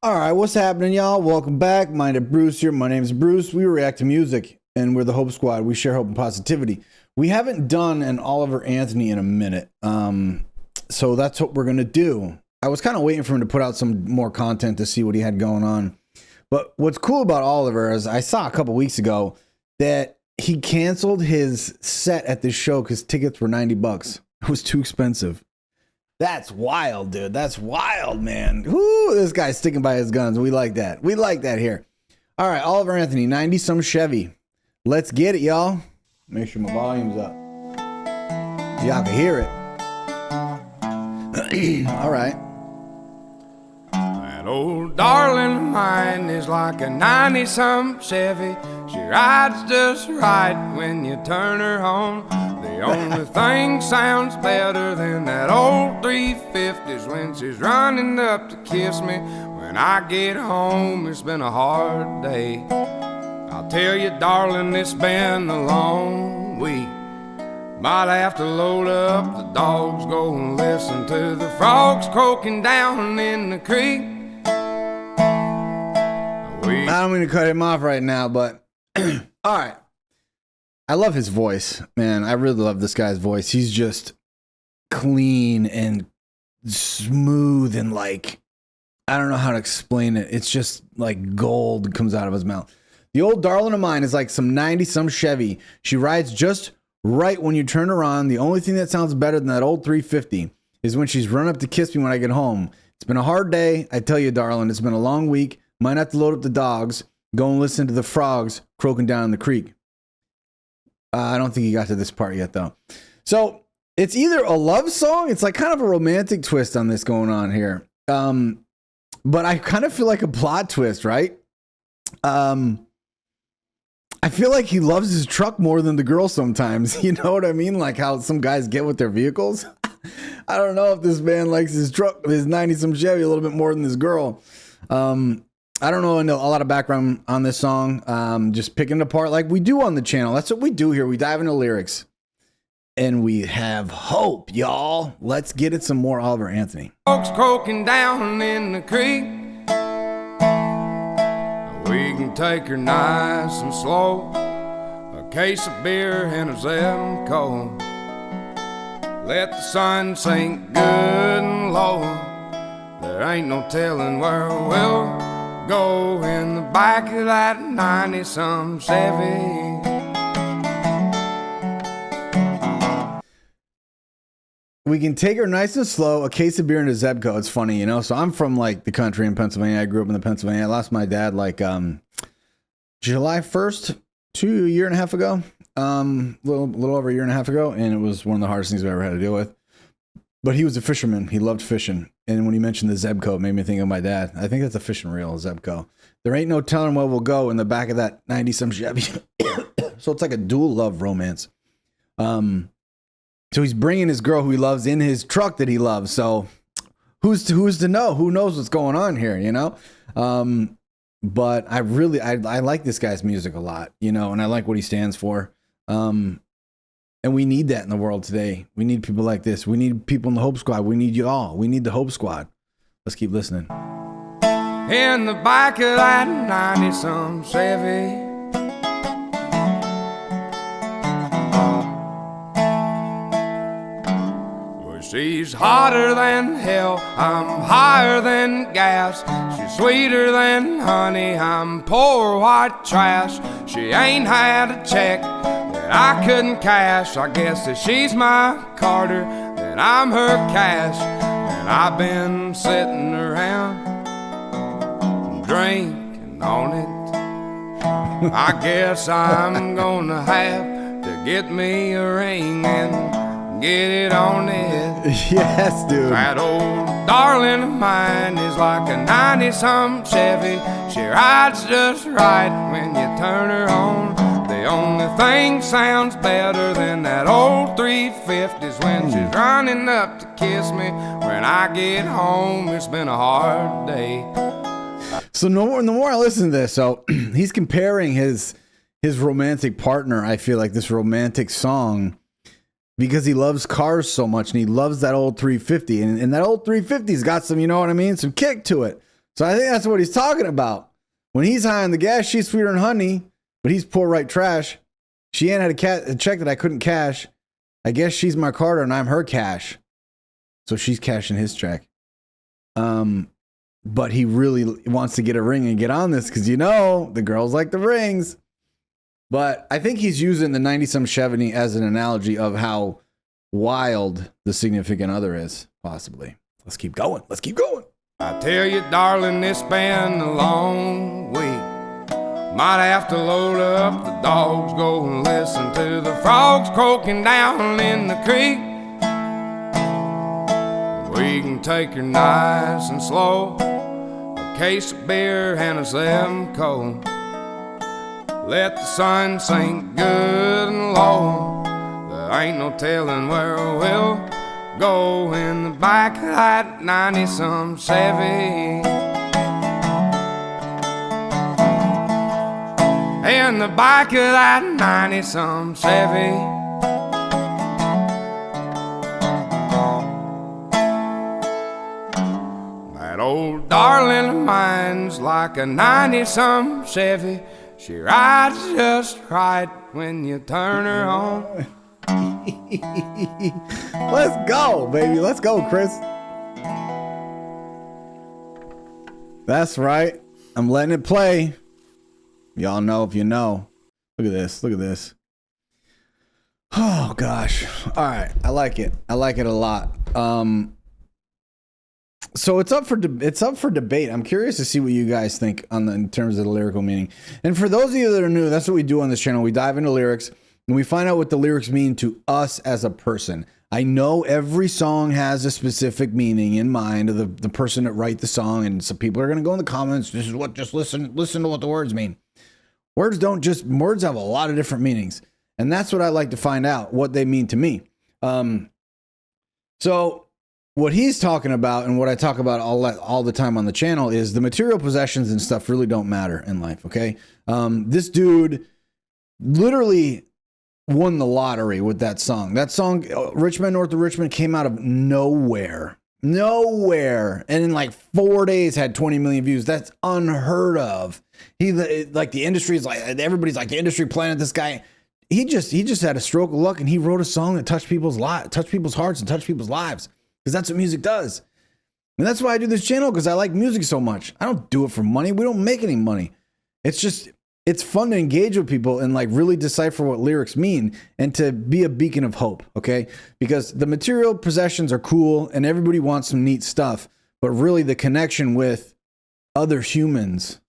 All right, what's happening, y'all? Welcome back. My name is Bruce here. My name is Bruce. We react to music, and we're the Hope Squad. We share hope and positivity. We haven't done an Oliver Anthony in a minute, so that's what we're going to do. I was kind of waiting for him to put out some more content to see what he had going on. But what's cool about Oliver is I saw a couple weeks ago that he canceled his set at this show because tickets were $90. It was too expensive. That's wild, dude. That's wild, man. Whoo, this guy's sticking by his guns. We like that. We like that here. All right, Oliver Anthony, 90 Some Chevy. Let's get it, y'all. Make sure my volume's up. Y'all can hear it. All right. That old darling of mine is like a 90 Some Chevy. She rides just right when you turn her on. The only thing sounds better than that old 350s when she's running up to kiss me. When I get home, it's been a hard day. I'll tell you, darling, it's been a long week. Might have to load up the dogs, go and listen to the frogs croaking down in the creek. I don't mean to cut him off right now, but all right. I love his voice, man. I really love this guy's voice. He's just clean and smooth and like, I don't know how to explain it. It's just like gold comes out of his mouth. The old darling of mine is like some 90 Some Chevy. She rides just right when you turn her on. The only thing that sounds better than that old 350 is when she's run up to kiss me when I get home. It's been a hard day. I tell you, darling, it's been a long week. Might have to load up the dogs, go and listen to the frogs croaking down in the creek. I don't think he got to this part yet, though. So it's either a love song. It's like kind of a romantic twist on this going on here. But I kind of feel like a plot twist, right? I feel like he loves his truck more than the girl sometimes. You know what I mean? Like how some guys get with their vehicles. I don't know if this man likes his truck, his 90 Some Chevy a little bit more than this girl. I don't know a lot of background on this song. Just picking it apart like we do on the channel. That's what we do here. We dive into lyrics and we have hope, y'all. Let's get it some more Oliver Anthony. Folks croaking down in the creek. We can take her nice and slow. A case of beer and a Zemco. Let the sun sink good and low. There ain't no telling where we'll go in the back of that 90 Some Chevy. We can take her nice and slow, a case of beer and a Zebco. It's funny, you know? So I'm from like the country in Pennsylvania. I grew up in the Pennsylvania. I lost my dad like July 1st, a year and a half ago. Little over a year and a half ago. And it was one of the hardest things I've ever had to deal with. But he was a fisherman. He loved fishing. And when he mentioned the Zebco, it made me think of my dad. I think that's a fishing reel, Zebco. There ain't no telling where we'll go in the back of that 90 Some Chevy. So it's like a dual love romance. So he's bringing his girl who he loves in his truck that he loves. So who's to know? Who knows what's going on here, you know? But I like this guy's music a lot, you know, and I like what he stands for. And we need that in the world today. We need people like this. We need people in the Hope Squad. We need you all. We need the Hope Squad. Let's keep listening. In the back of that 90 Some Chevy. Well, she's hotter than hell. I'm higher than gas. She's sweeter than honey. I'm poor white trash. She ain't had a check I couldn't cash. I guess that she's my Carter, then I'm her cash. And I've been sitting around drinking on it. I guess I'm gonna have to get me a ring and get it on it. Yes, dude. That old darling of mine is like a 90 Some Chevy. She rides just right when you turn her on. The only thing sounds better than that old 350s when she's running up to kiss me. When I get home, it's been a hard day. So the more I listen to this, so he's comparing his romantic partner, I feel like this romantic song, because he loves cars so much and he loves that old 350. And that old 350's got some, you know what I mean? Some kick to it. So I think that's what he's talking about. When he's high on the gas, she's sweeter than honey, but he's poor right trash. She ain't had a check that I couldn't cash. I guess she's my Carter and I'm her cash. So she's cashing his check. But he really wants to get a ring and get on this because, you know, the girls like the rings. But I think he's using the 90-some Chevy as an analogy of how wild the significant other is, possibly. Let's keep going. Let's keep going. I tell you, darling, it's been a long week. Might have to load up the dogs, go and listen to the frogs croaking down in the creek. We can take her nice and slow, a case of beer and a 7 cold. Let the sun sink good and low. There ain't no telling where we'll go in the back of that 90-some Chevy. In the back of that 90-some Chevy. That old darling of mine's like a 90-some Chevy. She rides just right when you turn her on. Let's go, baby. Let's go, Chris. That's right. I'm letting it play. Y'all know if you know. Look at this. Look at this. Oh, gosh. All right. I like it. I like it a lot. So it's up for debate. I'm curious to see what you guys think in terms of the lyrical meaning. And for those of you that are new, that's what we do on this channel. We dive into lyrics and we find out what the lyrics mean to us as a person. I know every song has a specific meaning in mind of the person that write the song, and some people are going to go in the comments. This is what just listen to what the words mean. Words have a lot of different meanings, and that's what I like to find out what they mean to me. So what he's talking about and what I talk about all the time on the channel is the material possessions and stuff really don't matter in life. Okay. This dude literally won the lottery with that song. That song, Rich Man North of Richmond, came out of nowhere. And in like 4 days had 20 million views. That's unheard of. The industry is like, everybody's like, the industry planted this guy. He just had a stroke of luck and he wrote a song that touched people's hearts and touched people's lives. Because that's what music does. And that's why I do this channel, because I like music so much. I don't do it for money. We don't make any money. It's fun to engage with people and like really decipher what lyrics mean and to be a beacon of hope, okay? Because the material possessions are cool and everybody wants some neat stuff, but really the connection with other humans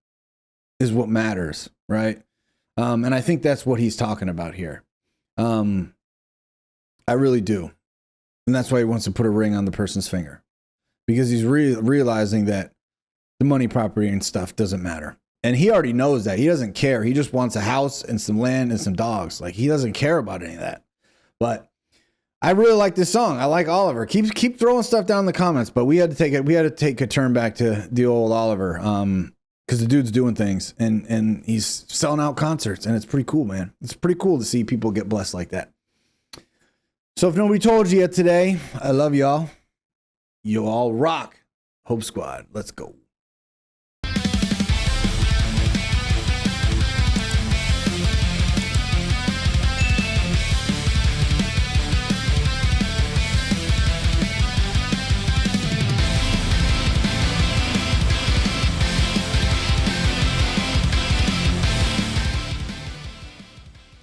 is what matters, right? And I think that's what he's talking about here. I really do. And that's why he wants to put a ring on the person's finger, because he's realizing that the money, property, and stuff doesn't matter. And he already knows that. He doesn't care. He just wants a house and some land and some dogs. Like, he doesn't care about any of that. But I really like this song. I like Oliver. Keep throwing stuff down in the comments. But we had to take a turn back to the old Oliver, because the dude's doing things and he's selling out concerts, and it's pretty cool, man. It's pretty cool to see people get blessed like that. So if nobody told you yet today, I love y'all. You all rock. Hope Squad. Let's go.